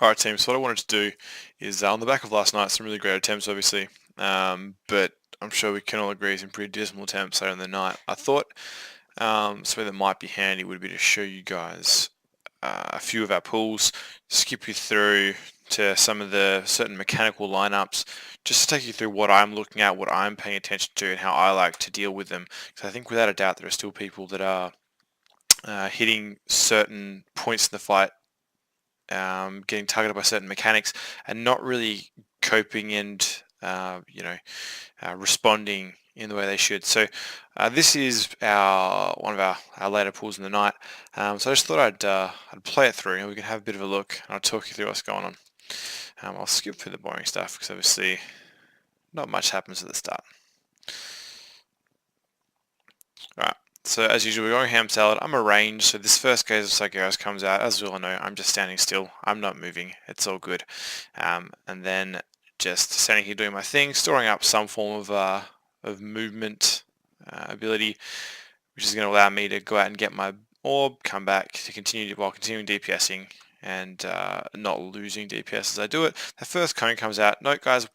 Alright team, so what I wanted to do is, on the back of last night, some really great attempts obviously, but I'm sure we can all agree some pretty dismal attempts later in the night. I thought something that might be handy would be to show you guys a few of our pools, skip you through to some of the certain mechanical lineups, just to take you through what I'm looking at, what I'm paying attention to, and how I like to deal with them. Because I think without a doubt there are still people that are hitting certain points in the fight, getting targeted by certain mechanics and not really coping and responding in the way they should. So this is one of our later pools in the night. So I just thought I'd play it through and we can have a bit of a look and I'll talk you through what's going on. I'll skip through the boring stuff because obviously not much happens at the start. Alright. So as usual, we're going ham salad. I'm arranged, so this first gaze of Sargeras comes out. As we all know, I'm just standing still. I'm not moving. It's all good. And then just standing here doing my thing, storing up some form of movement ability, which is going to allow me to go out and get my orb, come back to continue while continuing DPSing and not losing DPS as I do it. The first cone comes out. Note, guys,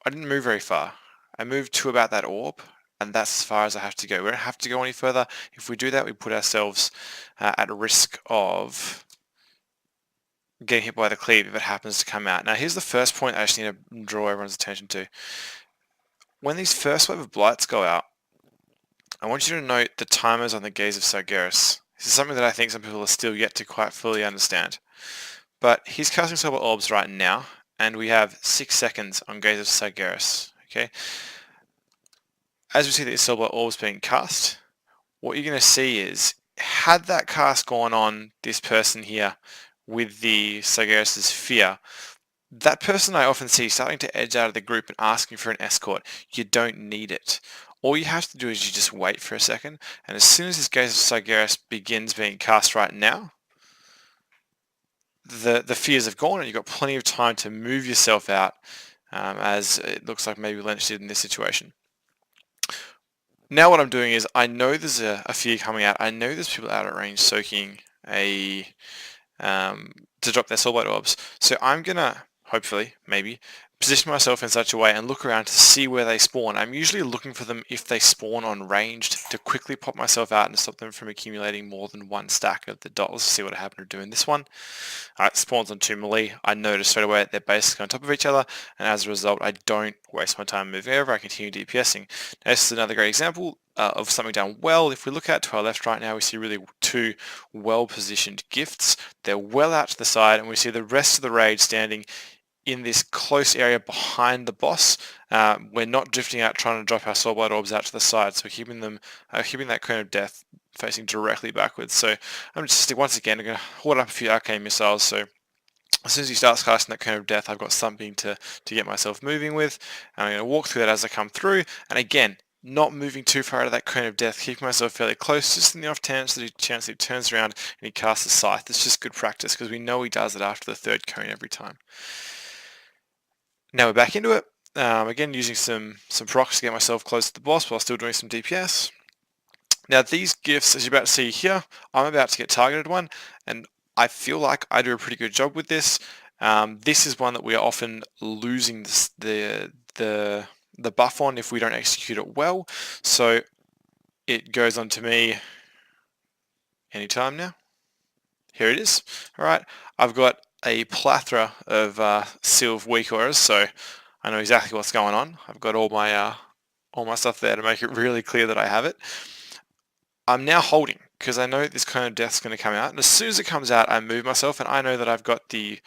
I didn't move very far. I moved to about that orb, and that's as far as I have to go. We don't have to go any further. If we do that, we put ourselves at risk of getting hit by the cleave if it happens to come out. Now here's the first point I just need to draw everyone's attention to. When these first wave of blights go out, I want you to note the timers on the gaze of Sargeras. This is something that I think some people are still yet to quite fully understand. But he's casting Solar Orbs right now, and we have 6 seconds on gaze of Sargeras. Okay. As we see these Solar Orbs being cast, what you're going to see is, had that cast gone on this person here with the Sargeras' fear, that person I often see starting to edge out of the group and asking for an escort. You don't need it. All you have to do is you just wait for a second, and as soon as this gaze of Sargeras begins being cast right now, the fears have gone and you've got plenty of time to move yourself out, as it looks like maybe Lynch did in this situation. Now what I'm doing is, I know there's a fear coming out. I know there's people out at range soaking to drop their Soulblight Orbs. So I'm going to, hopefully, maybe, position myself in such a way and look around to see where they spawn. I'm usually looking for them if they spawn on ranged to quickly pop myself out and stop them from accumulating more than one stack of the dots. See what I happen to do in this one. Alright, spawns on 2 melee. I notice straight away they're basically on top of each other, and as a result I don't waste my time moving over. I continue DPSing. Now this is another great example of something done well. If we look out to our left right now, we see really 2 well-positioned gifts. They're well out to the side, and we see the rest of the raid standing in this close area behind the boss. We're not drifting out trying to drop our Soulblight Orbs out to the side, so we're keeping them, keeping that cone of death facing directly backwards. So I'm just, once again, I'm going to hold up a few Arcane Missiles, so as soon as he starts casting that cone of death, I've got something to get myself moving with, and I'm going to walk through that as I come through, and again, not moving too far out of that cone of death, keeping myself fairly close, just in the off chance that he turns around and he casts a scythe. It's just good practice, because we know he does it after the 3rd cone every time. Now we're back into it, again using some procs to get myself close to the boss while still doing some DPS. Now these gifts, as you're about to see here, I'm about to get targeted one, and I feel like I do a pretty good job with this. This is one that we are often losing the buff on if we don't execute it well, so it goes on to me anytime now. Here it is. Alright, I've got a plethora of Sylve weak auras, so I know exactly what's going on. I've got all my stuff there to make it really clear that I have it. I'm now holding, because I know this cone of death's going to come out, and as soon as it comes out I move myself, and I know that I've got the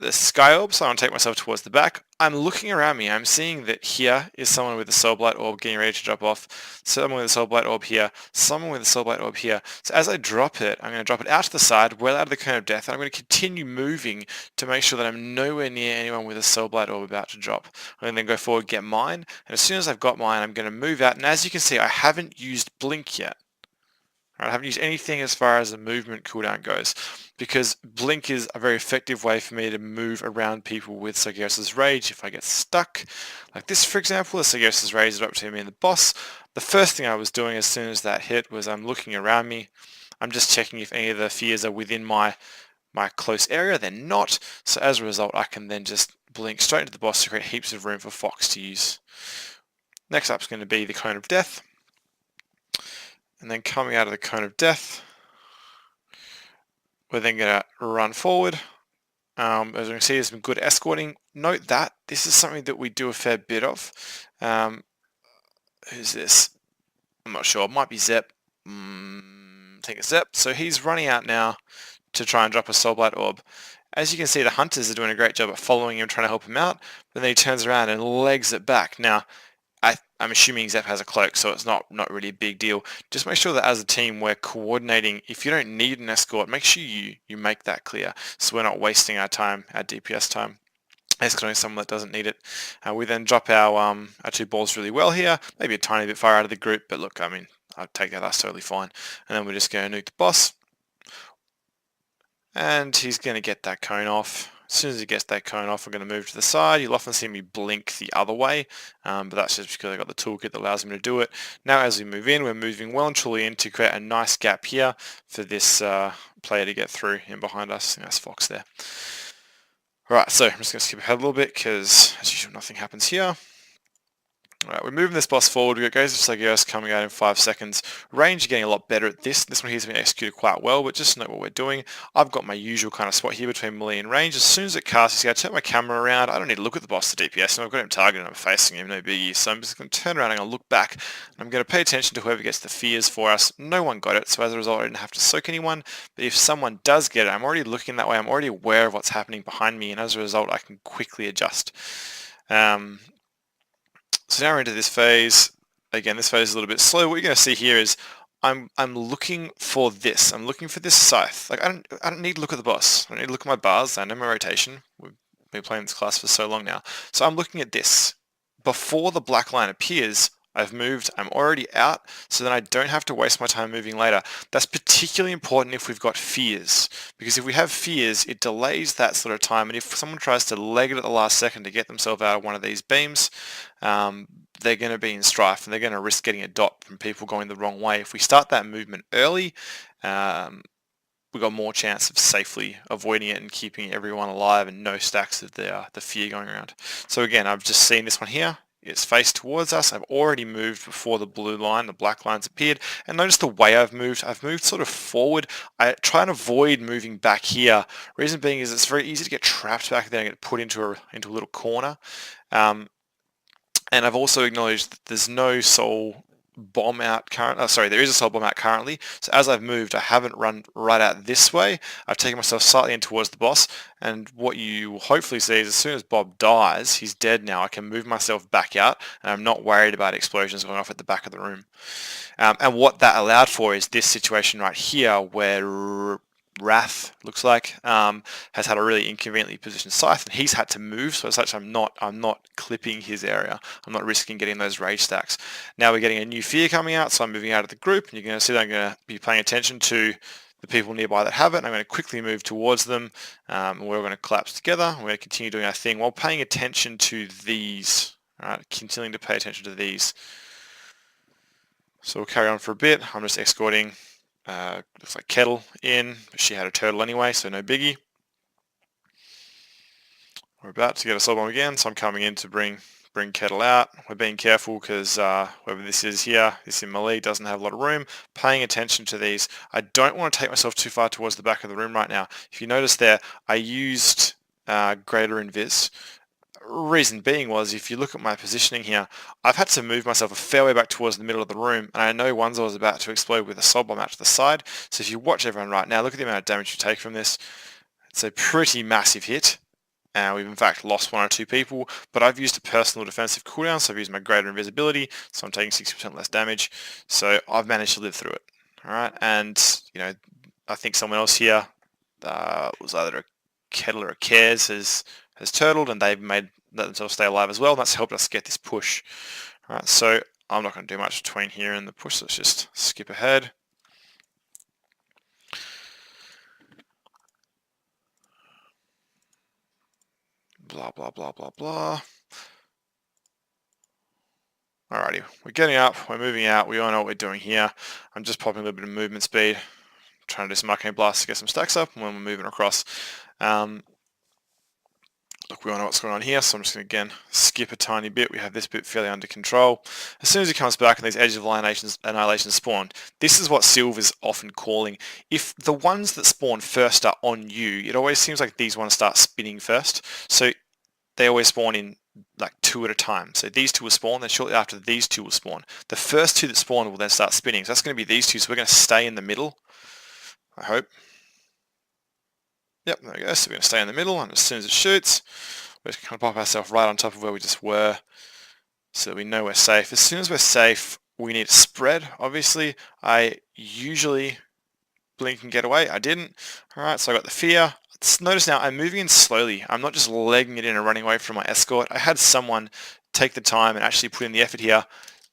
Sky Orb, so I'm going to take myself towards the back. I'm looking around me, I'm seeing that here is someone with a Soulblight Orb getting ready to drop off, someone with a Soulblight Orb here, someone with a Soulblight Orb here. So as I drop it, I'm going to drop it out to the side, well out of the cone of death, and I'm going to continue moving to make sure that I'm nowhere near anyone with a Soulblight Orb about to drop. I'm going to then go forward, get mine, and as soon as I've got mine, I'm going to move out, and as you can see, I haven't used Blink yet. I haven't used anything as far as the movement cooldown goes, because Blink is a very effective way for me to move around people with Sargeras' Rage if I get stuck. Like this, for example, the Sargeras' Rage is up to me and the boss. The first thing I was doing as soon as that hit was I'm looking around me. I'm just checking if any of the fears are within my my close area, they're not. So as a result, I can then just blink straight into the boss to create heaps of room for Fox to use. Next up is going to be the Cone of Death. And then coming out of the Cone of Death, we're then going to run forward. As you can see, there's some good escorting. Note that this is something that we do a fair bit of. Who's this? I'm not sure. It might be Zep. I think it's Zep. So he's running out now to try and drop a Soulblight Orb. As you can see, the hunters are doing a great job at following him, trying to help him out. But then he turns around and legs it back. Now, I'm assuming Zep has a cloak, so it's not really a big deal. Just make sure that as a team we're coordinating. If you don't need an escort, make sure you make that clear, so we're not wasting our time, our DPS time, escorting someone that doesn't need it. We then drop our 2 balls really well here, maybe a tiny bit far out of the group, but look, I mean, I'll take that, that's totally fine. And then we're just going to nuke the boss. And he's going to get that cone off. As soon as he gets that cone off, we're going to move to the side. You'll often see me blink the other way, but that's just because I've got the toolkit that allows me to do it. Now as we move in, we're moving well and truly in to create a nice gap here for this player to get through in behind us. That's Fox there. Alright, so I'm just going to skip ahead a little bit because as usual nothing happens here. Alright, we're moving this boss forward. We've got Gaze of Sagios coming out in 5 seconds. Range getting a lot better at this. This one here has been executed quite well, but just note what we're doing. I've got my usual kind of spot here between melee and range. As soon as it casts, I turn my camera around. I don't need to look at the boss to DPS, and I've got him targeted and I'm facing him, no biggie. So I'm just going to turn around and I'm going to look back, and I'm going to pay attention to whoever gets the fears for us. No one got it, so as a result I didn't have to soak anyone. But if someone does get it, I'm already looking that way. I'm already aware of what's happening behind me, and as a result I can quickly adjust. So now we're into this phase. Again, this phase is a little bit slow. What you're going to see here is I'm looking for this. I'm looking for this scythe. Like I don't need to look at the boss. I don't need to look at my bars. I know my rotation. We've been playing this class for so long now. So I'm looking at this. Before the black line appears, I've moved, I'm already out, so then I don't have to waste my time moving later. That's particularly important if we've got fears, because if we have fears, it delays that sort of time, and if someone tries to leg it at the last second to get themselves out of one of these beams, they're going to be in strife, and they're going to risk getting a dot from people going the wrong way. If we start that movement early, we've got more chance of safely avoiding it and keeping everyone alive and no stacks of the fear going around. So again, I've just seen this one here. It's faced towards us. I've already moved before the blue line, the black line's appeared. And notice the way I've moved sort of forward. I try and avoid moving back here. Reason being is it's very easy to get trapped back there and get put into a little corner. And I've also acknowledged that there's no soul bomb out there is a soul bomb out currently. So as I've moved, I haven't run right out this way. I've taken myself slightly in towards the boss, and what you will hopefully see is as soon as Bob dies, he's dead now, I can move myself back out, and I'm not worried about explosions going off at the back of the room. And what that allowed for is this situation right here where Wrath looks like has had a really inconveniently positioned scythe, and he's had to move, so as such I'm not clipping his area. I'm not risking getting those rage stacks. Now we're getting a new fear coming out, so I'm moving out of the group, and you're going to see that I'm going to be paying attention to the people nearby that have it, and I'm going to quickly move towards them, and we're going to collapse together. We're going to continue doing our thing while paying attention to these. Alright, continuing to pay attention to these. So we'll carry on for a bit. I'm just escorting looks like Kettle in, but she had a turtle anyway, so no biggie. We're about to get a soul bomb again, so I'm coming in to bring Kettle out. We're being careful because whoever this is here, this in melee, doesn't have a lot of room. Paying attention to these. I don't want to take myself too far towards the back of the room right now. If you notice there, I used greater invis. Reason being was, if you look at my positioning here, I've had to move myself a fair way back towards the middle of the room, and I know One's was about to explode with a soul bomb out to the side. So if you watch everyone right now, look at the amount of damage you take from this. It's a pretty massive hit. We've in fact lost 1 or 2 people, but I've used a personal defensive cooldown, so I've used my greater invisibility, so I'm taking 60% less damage. So I've managed to live through it. Alright, and you know, I think someone else here was either a Kettle or a Cares has turtled, and they've let themselves stay alive as well, and that's helped us get this push. Alright, so I'm not going to do much between here and the push, so let's just skip ahead. Blah, blah, blah, blah, blah. Alrighty, we're getting up, we're moving out, we all know what we're doing here. I'm just popping a little bit of movement speed, trying to do some Arcane Blast to get some stacks up when we're moving across. Look, we all know what's going on here, so I'm just going to, again, skip a tiny bit. We have this bit fairly under control. As soon as he comes back and these Edges of Annihilation spawn, this is what Silver's often calling. If the ones that spawn first are on you, it always seems like these ones start spinning first. So they always spawn in like 2 at a time. So these 2 will spawn, then shortly after these 2 will spawn. The first 2 that spawn will then start spinning. So that's going to be these 2, so we're going to stay in the middle, I hope. Yep, there we go. So we're going to stay in the middle, and as soon as it shoots, we're just going to pop ourselves right on top of where we just were, so that we know we're safe. As soon as we're safe, we need to spread, obviously. I usually blink and get away. I didn't. Alright, so I got the fear. Notice now, I'm moving in slowly. I'm not just legging it in and running away from my escort. I had someone take the time and actually put in the effort here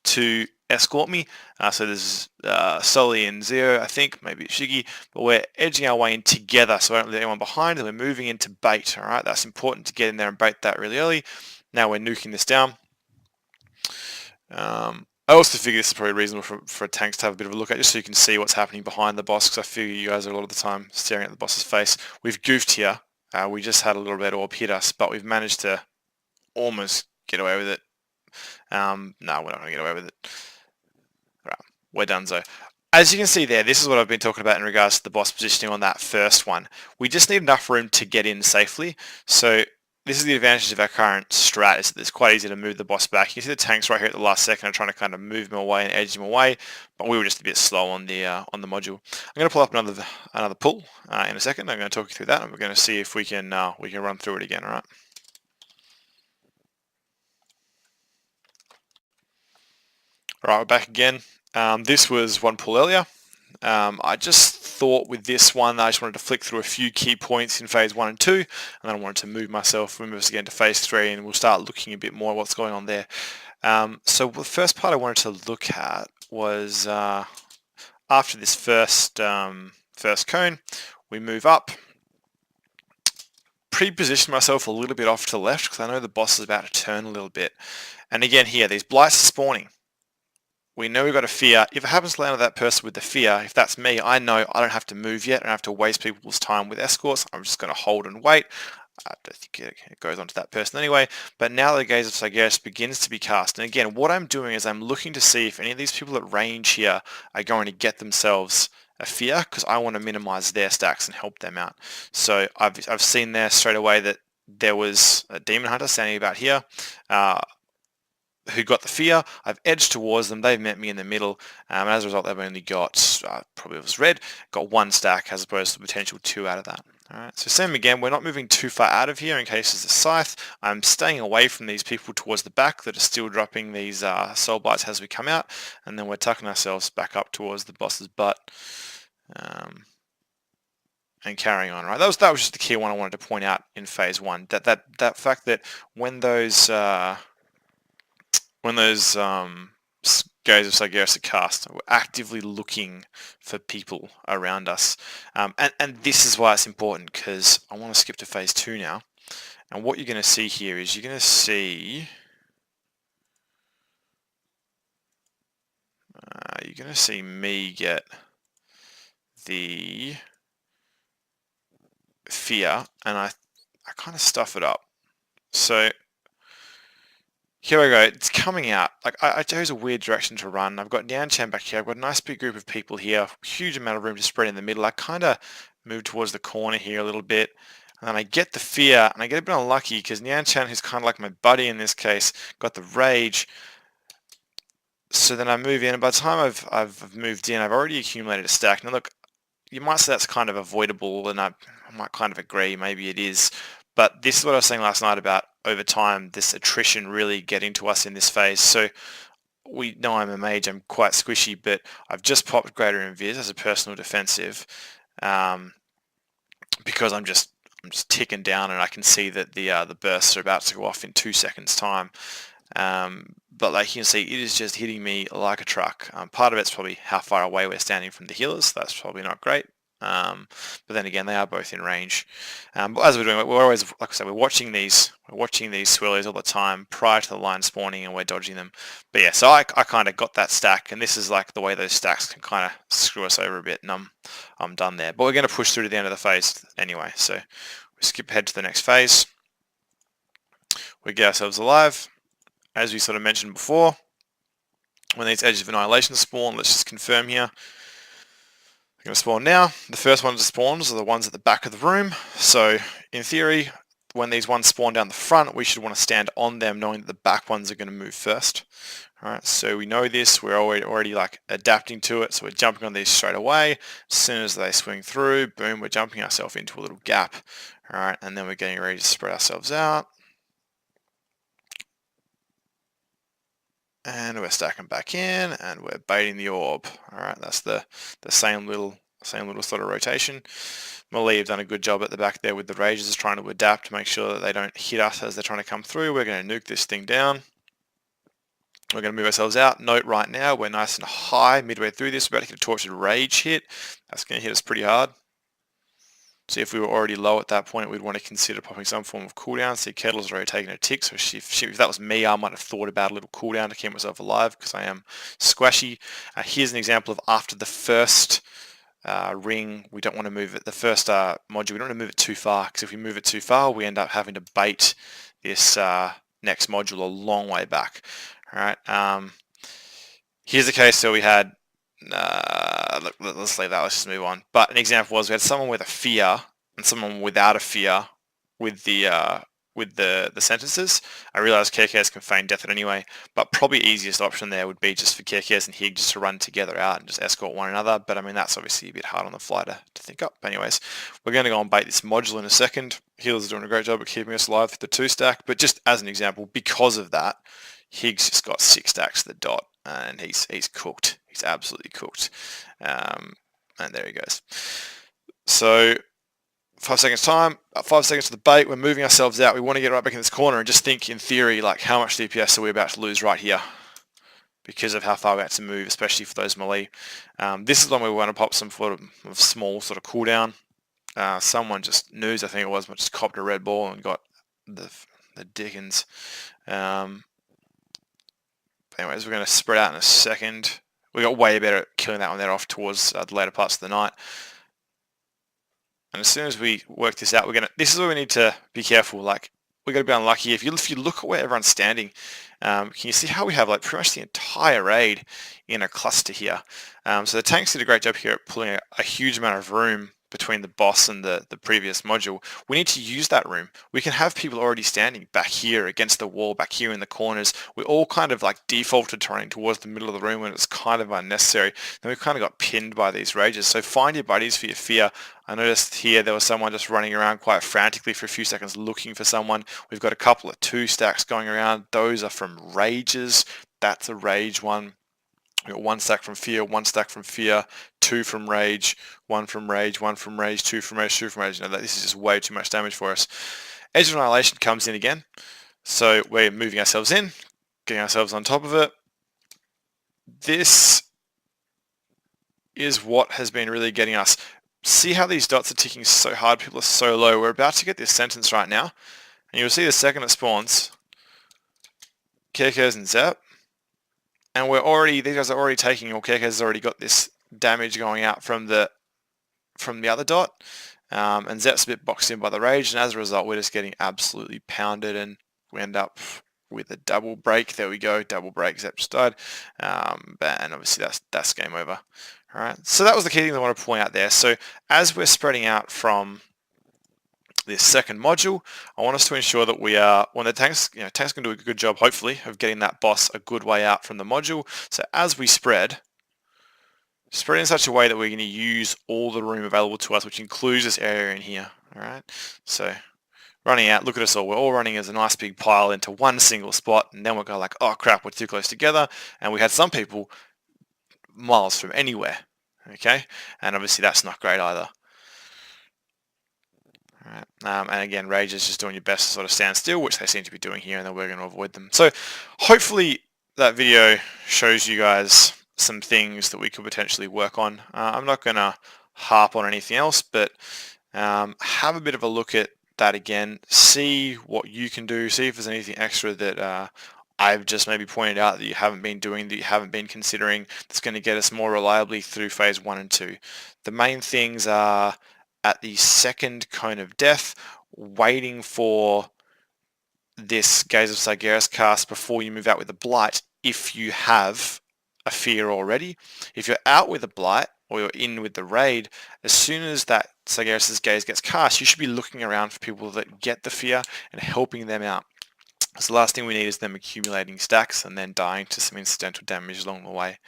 to escort me. So there's Sully and Zero, I think, maybe Shiggy, but we're edging our way in together so I don't leave anyone behind, and we're moving into bait. Alright, that's important to get in there and bait that really early. Now we're nuking this down. I also figure this is probably reasonable for tanks to have a bit of a look at, just so you can see what's happening behind the boss, because I figure you guys are a lot of the time staring at the boss's face. We've goofed here. We just had a little bit of orb hit us, but we've managed to almost get away with it. No, we're not going to get away with it. Right, we're done, so. As you can see there, this is what I've been talking about in regards to the boss positioning on that first one. We just need enough room to get in safely. So this is the advantage of our current strat, is that it's quite easy to move the boss back. You can see the tanks right here at the last second are trying to kind of move him away and edge him away, but we were just a bit slow on the module. I'm going to pull up another pull in a second. I'm going to talk you through that, and we're going to see if we can run through it again. All right. All right, we're back again. This was one pull earlier. I just thought with this one, I just wanted to flick through a few key points in phase 1 and 2, and then I wanted to move us again to phase 3, and we'll start looking a bit more at what's going on there. So the first part I wanted to look at was after this first cone, we move up, pre-position myself a little bit off to the left, because I know the boss is about to turn a little bit. And again here, these blights are spawning. We know we've got a fear. If it happens to land on that person with the fear, if that's me, I know I don't have to move yet. I don't have to waste people's time with escorts. I'm just going to hold and wait. I don't think it goes on to that person anyway. But now the Gaze of Sargeras begins to be cast. And again, what I'm doing is I'm looking to see if any of these people at range here are going to get themselves a fear, because I want to minimize their stacks and help them out. So I've seen there straight away that there was a Demon Hunter standing about here. Who got the fear. I've edged towards them, they've met me in the middle, and as a result they've only got, probably it was red, got 1 stack as opposed to the potential 2 out of that. Alright, so same again, we're not moving too far out of here in case there's a scythe. I'm staying away from these people towards the back that are still dropping these soul blights as we come out, and then we're tucking ourselves back up towards the boss's butt. And carrying on, right? That was just the key one I wanted to point out in phase 1. That fact that when those Gaze of Sargeras are cast, we're actively looking for people around us. And this is why it's important, because I want to skip to phase 2 now. And what you're going to see here is you're going to see me get the fear, and I kind of stuff it up. So here we go, it's coming out. Like I chose a weird direction to run. I've got Nyan Chan back here, I've got a nice big group of people here, huge amount of room to spread in the middle. I kind of move towards the corner here a little bit, and then I get the fear, and I get a bit unlucky because Nyan Chan, who's kind of like my buddy in this case, got the rage. So then I move in, and by the time I've moved in, I've already accumulated a stack. Now look, you might say that's kind of avoidable, and I might kind of agree, maybe it is. But this is what I was saying last night about over time, this attrition really getting to us in this phase. So we know I'm a mage, I'm quite squishy, but I've just popped Greater Invis as a personal defensive because I'm just ticking down, and I can see that the bursts are about to go off in 2 seconds time. But like you can see, it is just hitting me like a truck. Part of it's probably how far away we're standing from the healers. That's probably not great. But then again, they are both in range. But as we're doing, we're always, like I said, we're watching these swirlies all the time prior to the line spawning, and we're dodging them. But yeah, so I kind of got that stack, and this is like the way those stacks can kind of screw us over a bit, and I'm done there. But we're going to push through to the end of the phase anyway, so we skip ahead to the next phase. We get ourselves alive. As we sort of mentioned before, when these Edges of Annihilation spawn, let's just confirm here. They're going to spawn now. The first ones that spawns are the ones at the back of the room. So in theory, when these ones spawn down the front, we should want to stand on them knowing that the back ones are going to move first. Alright, so we know this, we're already like adapting to it, so we're jumping on these straight away. As soon as they swing through, boom, we're jumping ourselves into a little gap. Alright, and then we're getting ready to spread ourselves out. And we're stacking back in, and we're baiting the orb. Alright, that's the same little sort of rotation. Melee have done a good job at the back there with the rages, trying to adapt to make sure that they don't hit us as they're trying to come through. We're going to nuke this thing down. We're going to move ourselves out. Note right now, we're nice and high midway through this. We're about to get a Tortured Rage hit. That's going to hit us pretty hard. See, if we were already low at that point, we'd want to consider popping some form of cooldown. See, Kettle's already taken a tick, so if that was me, I might have thought about a little cooldown to keep myself alive, because I am squashy. Here's an example of after the first ring, we don't want to move it. The first module, we don't want to move it too far, because if we move it too far, we end up having to bait this next module a long way back. Alright, here's the case, so we had, let's leave that, let's just move on. But an example was we had someone with a fear and someone without a fear with the sentences. I realised KKs can feign death anyway, but probably easiest option there would be just for KKs and Hig just to run together out and just escort one another, but I mean that's obviously a bit hard on the fly to think up. Anyways, we're going to go and bait this module in a second. Healers are doing a great job at keeping us alive with the 2 stack, but just as an example, because of that, Higgs just got 6 stacks to the dot, and he's cooked. He's absolutely cooked. And there he goes. So 5 seconds time, 5 seconds to the bait, we're moving ourselves out. We want to get right back in this corner and just think in theory, like how much DPS are we about to lose right here because of how far we had to move, especially for those melee. This is when we want to pop some sort of small sort of cooldown. Someone just news, I think it was, but just copped a red ball and got the dickens. Anyways, we're going to spread out in a second. We got way better at killing that one there off towards the later parts of the night. And as soon as we work this out, this is where we need to be careful. Like, we're going to be unlucky. If you look at where everyone's standing, can you see how we have like pretty much the entire raid in a cluster here? So the tanks did a great job here at pulling a huge amount of room between the boss and the previous module. We need to use that room. We can have people already standing back here against the wall, back here in the corners. We all kind of like defaulted to running towards the middle of the room when it's kind of unnecessary. Then we kind of got pinned by these rages. So find your buddies for your fear. I noticed here there was someone just running around quite frantically for a few seconds looking for someone. We've got a couple of 2 stacks going around. Those are from rages. That's a rage one. We've got 1 stack from fear, 1 stack from fear, 2 from rage, 1 from rage, 1 from rage, 2 from rage, 2 from rage. You know, this is just way too much damage for us. Edge of Annihilation comes in again. So we're moving ourselves in, getting ourselves on top of it. This is what has been really getting us. See how these dots are ticking so hard, people are so low. We're about to get this sentence right now. And you'll see the second it spawns, KKs and Zap. And these guys are already taking, or KKs has already got this damage going out from the other dot. And Zep's a bit boxed in by the rage, and as a result, we're just getting absolutely pounded, and we end up with a double break. There we go, double break. Zep just died, and obviously that's game over. All right. So that was the key thing I want to point out there. So as we're spreading out from this second module, I want us to ensure that we are, when the tanks can do a good job, hopefully, of getting that boss a good way out from the module. So as we spread in such a way that we're going to use all the room available to us, which includes this area in here. All right. So running out, look at us all. We're all running as a nice big pile into one single spot, and then we're going like, oh crap, we're too close together. And we had some people miles from anywhere. Okay. And obviously that's not great either. Right. And again, rage is just doing your best to sort of stand still, which they seem to be doing here, and then we're going to avoid them. So hopefully that video shows you guys some things that we could potentially work on. I'm not going to harp on anything else, but have a bit of a look at that again, see what you can do, see if there's anything extra that I've just maybe pointed out that you haven't been doing, that you haven't been considering, that's going to get us more reliably through phase 1 and 2. The main things are at the second Cone of Death, waiting for this Gaze of Sargeras cast before you move out with a Blight if you have a fear already. If you're out with a Blight or you're in with the raid, as soon as that Sargeras' Gaze gets cast, you should be looking around for people that get the fear and helping them out. So the last thing we need is them accumulating stacks and then dying to some incidental damage along the way.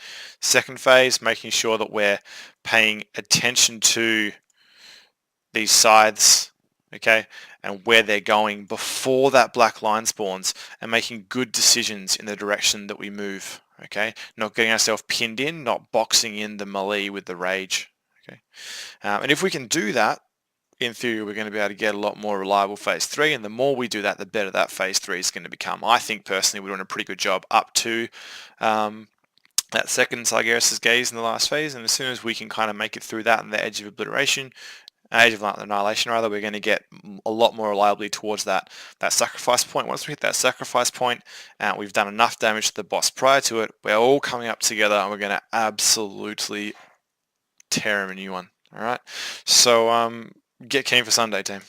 Second phase, making sure that we're paying attention to these scythes, okay, and where they're going before that black line spawns, and making good decisions in the direction that we move, okay, not getting ourselves pinned in, not boxing in the melee with the rage, okay. And if we can do that, in theory, we're going to be able to get a lot more reliable phase 3, and the more we do that, the better that phase 3 is going to become. I think personally we're doing a pretty good job up to that second Sargeras' Gaze in the last phase, and as soon as we can kind of make it through that and the Edge of Obliteration, Age of Annihilation rather, we're going to get a lot more reliably towards that sacrifice point. Once we hit that sacrifice point, we've done enough damage to the boss prior to it, we're all coming up together and we're going to absolutely tear him a new one. Alright, so get keen for Sunday, team.